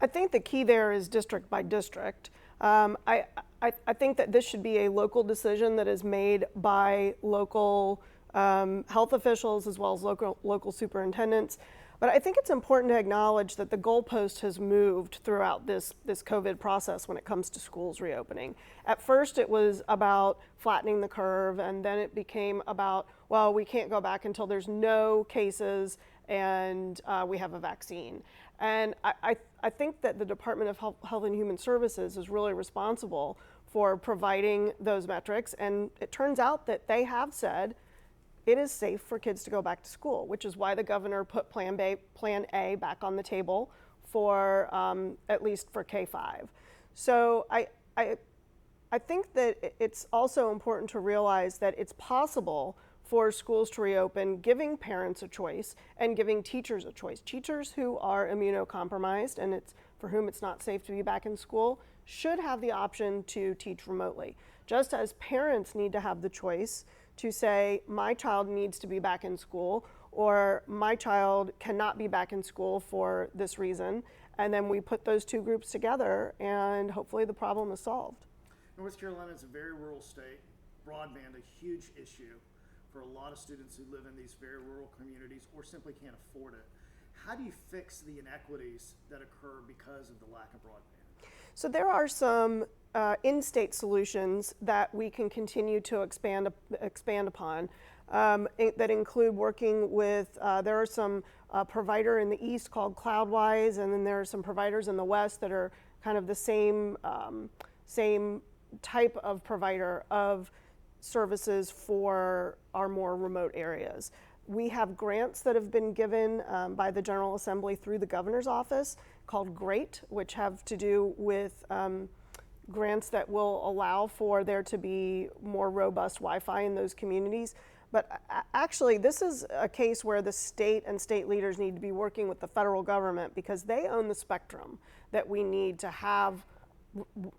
I think the key there is district by district. I think that this should be a local decision that is made by local health officials as well as local superintendents. But I think it's important to acknowledge that the goalpost has moved throughout this COVID process when it comes to schools reopening. At first it was about flattening the curve, and then it became about, well, we can't go back until there's no cases and we have a vaccine. And I think that the Department of Health and Human Services is really responsible for providing those metrics, and it turns out that they have said it is safe for kids to go back to school, which is why the governor put Plan A back on the table for at least for K-5. So I think that it's also important to realize that it's possible for schools to reopen, giving parents a choice and giving teachers a choice. Teachers who are immunocompromised and for whom it's not safe to be back in school should have the option to teach remotely, just as parents need to have the choice to say, my child needs to be back in school, or my child cannot be back in school for this reason. And then we put those two groups together and hopefully the problem is solved. North Carolina is a very rural state. Broadband, a huge issue for a lot of students who live in these very rural communities or simply can't afford it. How do you fix the inequities that occur because of the lack of broadband? So there are some in-state solutions that we can continue to expand upon that include working with, there are some provider in the east called Cloudwise, and then there are some providers in the west that are kind of the same type of provider of services for our more remote areas. We have grants that have been given by the General Assembly through the governor's office called GREAT, which have to do with grants that will allow for there to be more robust Wi-Fi in those communities. But actually, this is a case where the state and state leaders need to be working with the federal government because they own the spectrum that we need to have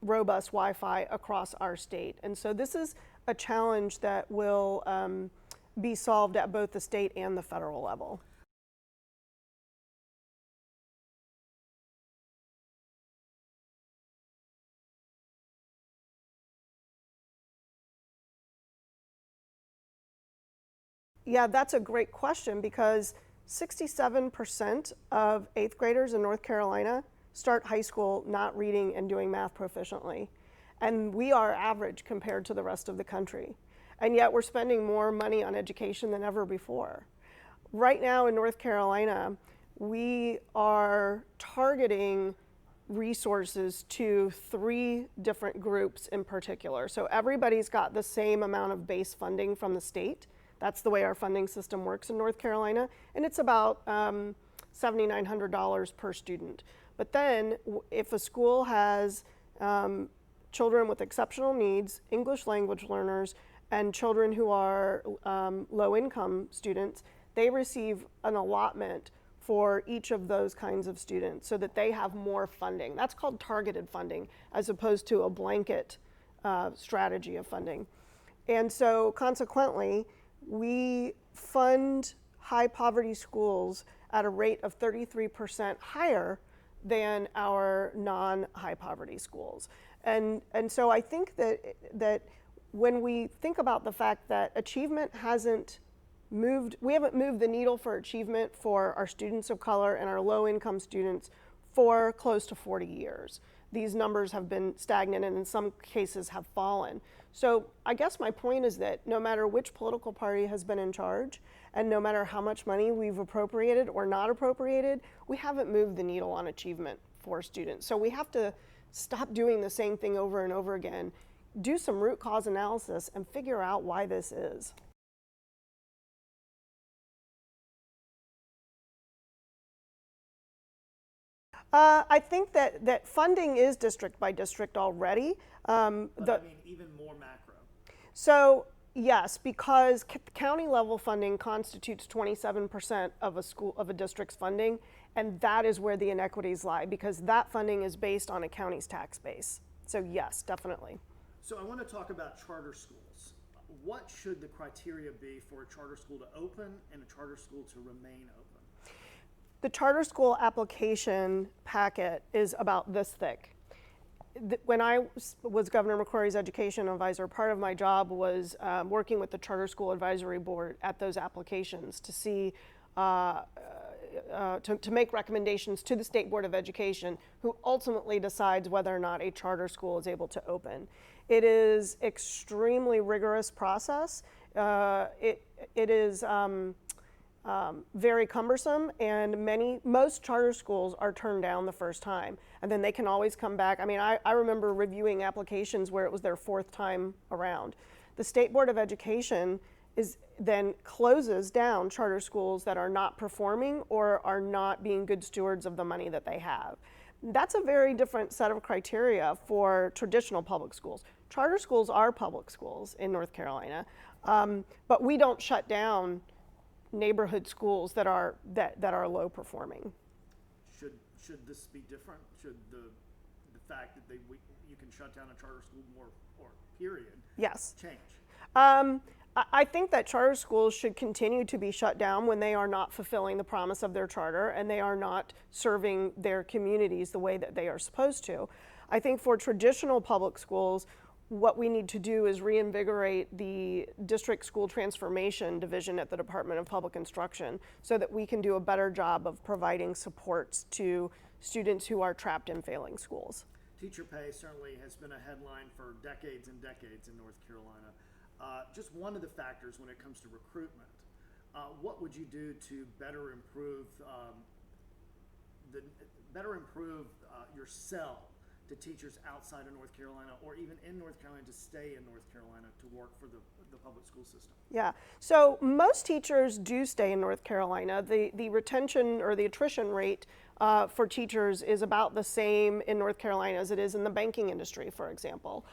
robust Wi-Fi across our state. And so this is a challenge that will be solved at both the state and the federal level. Yeah, that's a great question because 67% of 8th graders in North Carolina start high school not reading and doing math proficiently. And we are average compared to the rest of the country. And yet we're spending more money on education than ever before. Right now in North Carolina, we are targeting resources to 3 different groups in particular. So everybody's got the same amount of base funding from the state. That's the way our funding system works in North Carolina. And it's about $7,900 per student. But then if a school has children with exceptional needs, English language learners, and children who are low-income students, they receive an allotment for each of those kinds of students so that they have more funding. That's called targeted funding as opposed to a blanket strategy of funding. And so consequently, we fund high poverty schools at a rate of 33% higher than our non-high poverty schools. And so I think that when we think about the fact that achievement hasn't moved, we haven't moved the needle for achievement for our students of color and our low-income students for close to 40 years. These numbers have been stagnant and in some cases have fallen. So I guess my point is that no matter which political party has been in charge and no matter how much money we've appropriated or not appropriated, we haven't moved the needle on achievement for students. So we have to stop doing the same thing over and over again, do some root cause analysis and figure out why this is. I think that funding is district by district already. But I mean even more macro. So yes, because county level funding constitutes 27% of a district's funding, and that is where the inequities lie because that funding is based on a county's tax base. So yes, definitely. So I want to talk about charter schools. What should the criteria be for a charter school to open and a charter school to remain open? The charter school application packet is about this thick. When I was Governor McCrory's education advisor, part of my job was working with the Charter School Advisory Board at those applications to see, to make recommendations to the State Board of Education, who ultimately decides whether or not a charter school is able to open. It is extremely rigorous process. It is very cumbersome, and most charter schools are turned down the first time, and then they can always come back. I mean, I remember reviewing applications where it was their fourth time around. The State Board of Education then closes down charter schools that are not performing or are not being good stewards of the money that they have. That's a very different set of criteria for traditional public schools. Charter schools are public schools in North Carolina, but we don't shut down neighborhood schools that are low performing. Should this be different? Should the fact that you can shut down a charter school or period Yes. change? I think that charter schools should continue to be shut down when they are not fulfilling the promise of their charter and they are not serving their communities the way that they are supposed to. I think for traditional public schools, what we need to do is reinvigorate the district school transformation division at the Department of Public Instruction so that we can do a better job of providing supports to students who are trapped in failing schools. Teacher pay certainly has been a headline for decades and decades in North Carolina. Just one of the factors when it comes to recruitment, what would you do to better improve your sell to teachers outside of North Carolina or even in North Carolina to stay in North Carolina to work for the public school system? Yeah, so most teachers do stay in North Carolina. The retention or the attrition rate for teachers is about the same in North Carolina as it is in the banking industry, for example.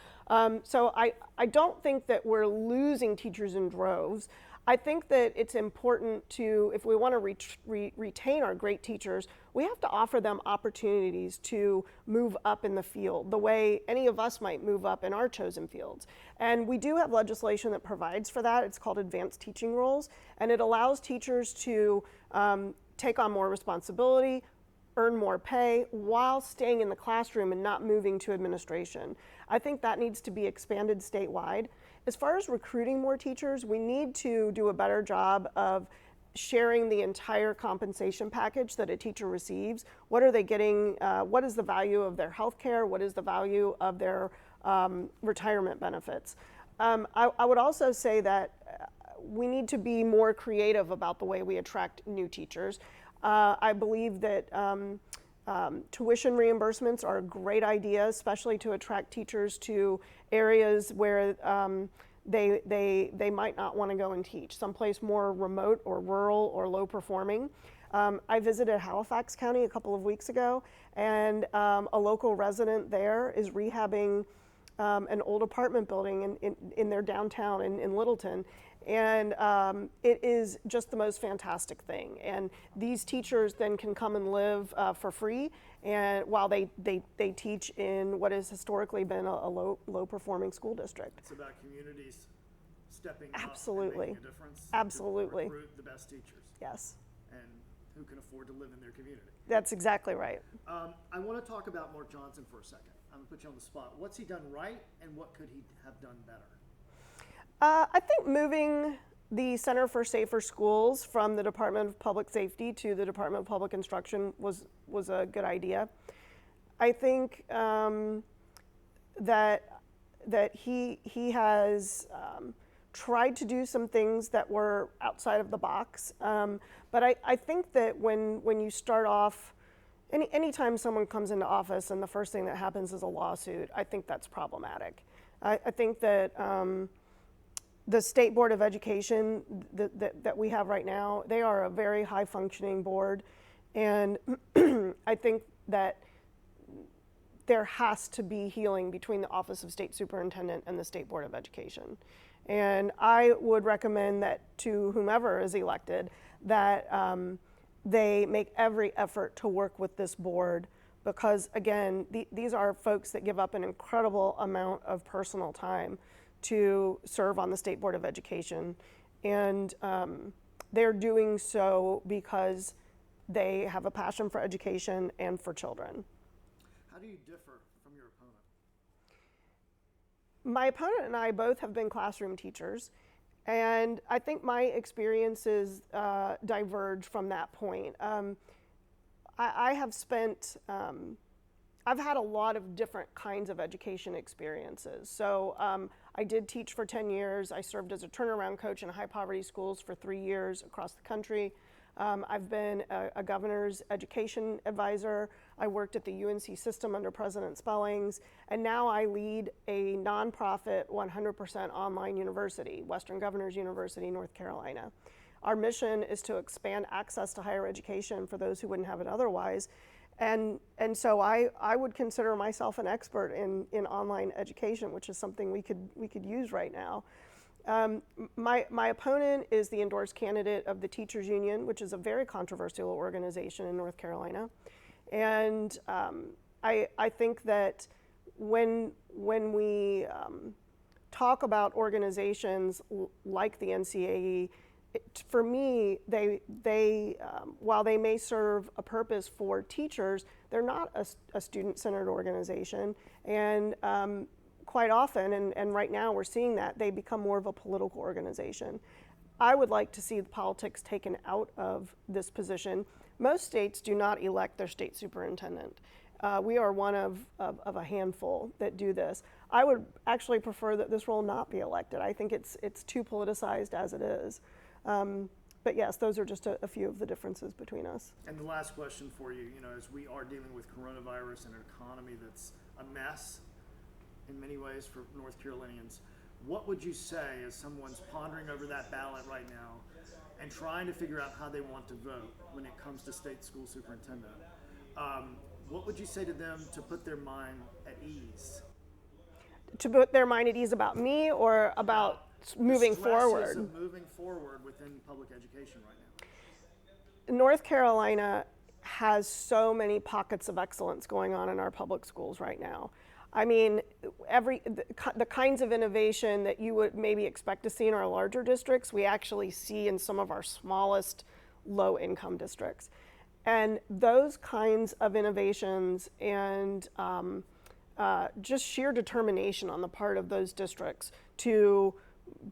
So I don't think that we're losing teachers in droves. I think that it's important to, if we want to retain our great teachers, we have to offer them opportunities to move up in the field the way any of us might move up in our chosen fields. And we do have legislation that provides for that. It's called advanced teaching roles, and it allows teachers to take on more responsibility, earn more pay while staying in the classroom and not moving to administration. I think that needs to be expanded statewide. As far as recruiting more teachers, we need to do a better job of sharing the entire compensation package that a teacher receives. What are they getting? What is the value of their health care? What is the value of their retirement benefits? I would also say that we need to be more creative about the way we attract new teachers. I believe that tuition reimbursements are a great idea, especially to attract teachers to areas where they might not want to go and teach, someplace more remote or rural or low performing. I visited Halifax County a couple of weeks ago, and a local resident there is rehabbing an old apartment building in their downtown in Littleton. And it is just the most fantastic thing. And these teachers then can come and live for free, and while they teach in what has historically been a low performing school district. It's about communities stepping Absolutely. up and making a difference. Absolutely. To recruit the best teachers. Yes. And who can afford to live in their community. That's exactly right. I want to talk about Mark Johnson for a second. I'm going to put you on the spot. What's he done right, and what could he have done better? I think moving the Center for Safer Schools from the Department of Public Safety to the Department of Public Instruction was a good idea. I think that he has tried to do some things that were outside of the box, but I think that when you start off, anytime someone comes into office and the first thing that happens is a lawsuit, I think that's problematic. I think that the State Board of Education that we have right now, they are a very high functioning board, and I think that there has to be healing between the Office of State Superintendent and the State Board of Education. And I would recommend that to whomever is elected that they make every effort to work with this board, because again, these are folks that give up an incredible amount of personal time to serve on the State Board of Education, and they're doing so because they have a passion for education and for children. How do you differ from your opponent? My opponent and I both have been classroom teachers, and I think my experiences diverge from that point. I have spent, I've had a lot of different kinds of education experiences. So I did teach for 10 years. I served as a turnaround coach in high poverty schools for 3 years across the country. I've been a governor's education advisor. I worked at the UNC system under President Spellings, and now I lead a nonprofit 100% online university, Western Governors University, North Carolina. Our mission is to expand access to higher education for those who wouldn't have it otherwise. And so I would consider myself an expert in online education, which is something we could use right now. My opponent is the endorsed candidate of the Teachers Union, which is a very controversial organization in North Carolina. And I think that when we talk about organizations like the NCAE, for me, they while they may serve a purpose for teachers, they're not a student-centered organization. And quite often, and right now we're seeing that, they become more of a political organization. I would like to see the politics taken out of this position. Most states do not elect their state superintendent. We are one of a handful that do this. I would actually prefer that this role not be elected. I think it's too politicized as it is. But yes, those are just a few of the differences between us. And the last question for you, as we are dealing with coronavirus and an economy that's a mess in many ways for North Carolinians, what would you say as someone's pondering over that ballot right now and trying to figure out how they want to vote when it comes to state school superintendent? What would you say to them to put their mind at ease? To put their mind at ease about me or about moving forward? Of moving forward within public education right now. North Carolina has so many pockets of excellence going on in our public schools right now. I mean, the kinds of innovation that you would maybe expect to see in our larger districts, we actually see in some of our smallest low-income districts. And those kinds of innovations and just sheer determination on the part of those districts to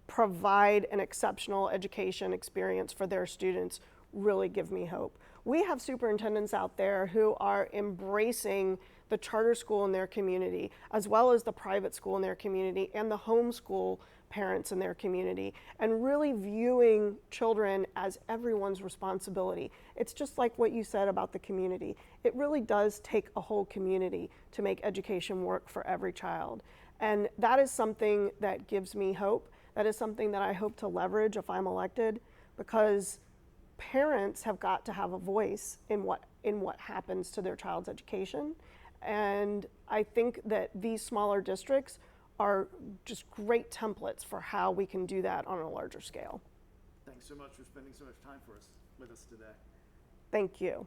provide an exceptional education experience for their students really give me hope. We have superintendents out there who are embracing the charter school in their community, as well as the private school in their community and the homeschool parents in their community, and really viewing children as everyone's responsibility. It's just like what you said about the community. It really does take a whole community to make education work for every child. And that is something that gives me hope. That is something that I hope to leverage if I'm elected, because parents have got to have a voice in what happens to their child's education. And I think that these smaller districts are just great templates for how we can do that on a larger scale. Thanks so much for spending so much time with us today. Thank you.